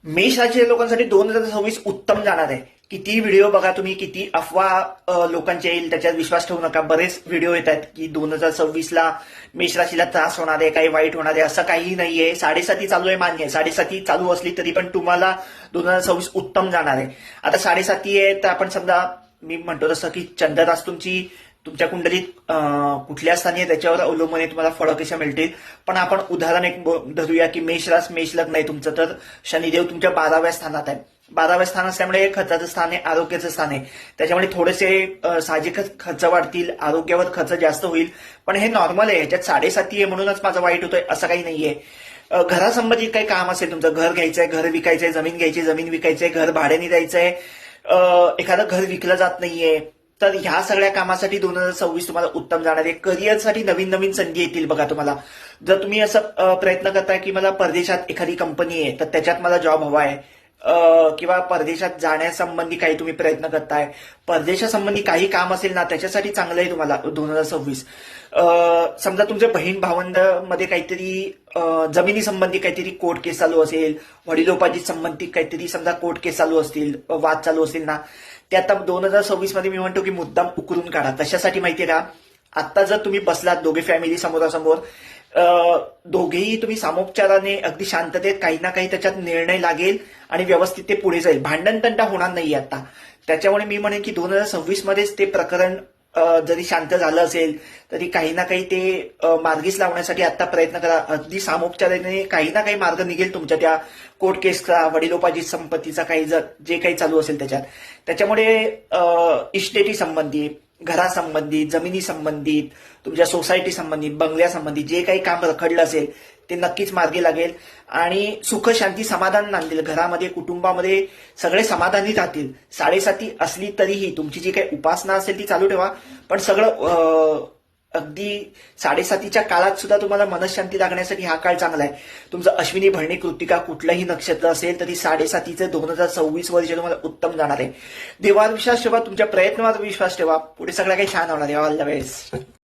मेष राशीच्या लोकांसाठी 2026 उत्तम जाणार आहे. किती व्हिडिओ बघा तुम्ही, किती अफवा लोकांच्या येईल त्याच्यात विश्वास ठेवू नका. बरेच व्हिडिओ येतात की 2026ला मेष राशीला त्रास होणार आहे, काही वाईट होणार आहे. असं काही नाहीये. 7.5 चालू आहे, मान्य आहे. 7.5 चालू असली तरी पण तुम्हाला 2026 उत्तम जाणार आहे. आता 7.5 आहे तर आपण समजा मी म्हणतो तसं की चंद्ररास तुमच्या कुंडलीत कुठल्या स्थानी आहे त्याच्यावर अवलंबून आहे तुम्हाला फळं कशा मिळतील. पण आपण उदाहरण एक धरूया की मेष लग्न आहे तुमचं, तर शनिदेव तुमच्या 12व्या स्थानात आहे. 12व्या स्थान असल्यामुळे खर्चाचं स्थान आहे, आरोग्याचं स्थान आहे. त्याच्यामुळे थोडेसे साहजिकच खर्च वाढतील, आरोग्यावर खर्च जास्त होईल. पण हे नॉर्मल आहे. ह्याच्यात 7.5 आहे म्हणूनच माझं वाईट होतोय असं काही नाहीये. घरासंबंधित काही काम असेल, तुमचं घर घ्यायचंय, घर विकायचंय, जमीन घ्यायची, जमीन विकायचंय, घर भाड्याने द्यायचंय, एखादं घर विकलं जात नाहीये, तर ह्या सगळ्या कामासाठी 2026 तुम्हाला उत्तम जाणार आहे. करिअरसाठी नवीन नवीन संधी येतील बघा तुम्हाला. जर तुम्ही असं प्रयत्न करताय की मला परदेशात एखादी कंपनी आहे तर त्याच्यात मला जॉब हवा आहे, किंवा परदेशात जाण्यासंबंधी काही तुम्ही प्रयत्न करताय, परदेशासंबंधी काही काम असेल ना, त्याच्यासाठी चांगलं आहे तुम्हाला 2026. समजा तुमच्या बहीण भावंड मध्ये काहीतरी जमिनी संबंधी काहीतरी कोर्ट केस चालू असेल, वडिलोपार्जित संबंधित काहीतरी समजा कोर्ट केस चालू असतील, वाद चालू असतील ना, ते आता 2026 मध्ये मी म्हणतो की मुद्दाम उकरून काढा. कशासाठी माहितीये का? आता जर तुम्ही बसलात दोघे फॅमिली समोरासमोर, दोघेही तुम्ही सामोपचाराने अगदी शांततेत काही ना काही त्याच्यात निर्णय लागेल आणि व्यवस्थित ते पुढे जाईल. भांडण तंटा होणार नाहीये आता. त्याच्यामुळे मी म्हणेन की 2026 मध्येच ते प्रकरण जरी शांत झालं असेल तरी काही ना काही ते मार्गीच लावण्यासाठी आता प्रयत्न करा. अगदी सामोपचाराने काही ना काही मार्ग निघेल तुमच्या त्या कोर्ट केसचा, वडिलोपार्जित संपत्तीचा, काही जे काही चालू असेल त्याच्यामुळे इस्टेटी संबंधी, घरासंबंधित, जमिनी संबंधित, तुमच्या सोसायटी संबंधित, बंगल्या संबंधित जे काही काम रखडलं असेल ते नक्कीच मार्गी लागेल आणि सुख शांती समाधान नांदेल. घरामध्ये, कुटुंबामध्ये सगळे समाधानी राहतील. 7.5 असली तरीही तुमची जी काही उपासना असेल ती चालू ठेवा. पण सगळं अगदी 7.5च्या काळात सुद्धा तुम्हाला मनशांती लागण्यासाठी हा काळ चांगला आहे. तुमचं अश्विनी, भरणी, कृत्तिका कुठलंही नक्षत्र असेल तरी 7.5चं 2026 वर्ष तुम्हाला उत्तम जाणार आहे. देवावर विश्वास ठेवा, तुमच्या प्रयत्नावर विश्वास ठेवा, पुढे सगळं काही छान होणार आहे. All the best.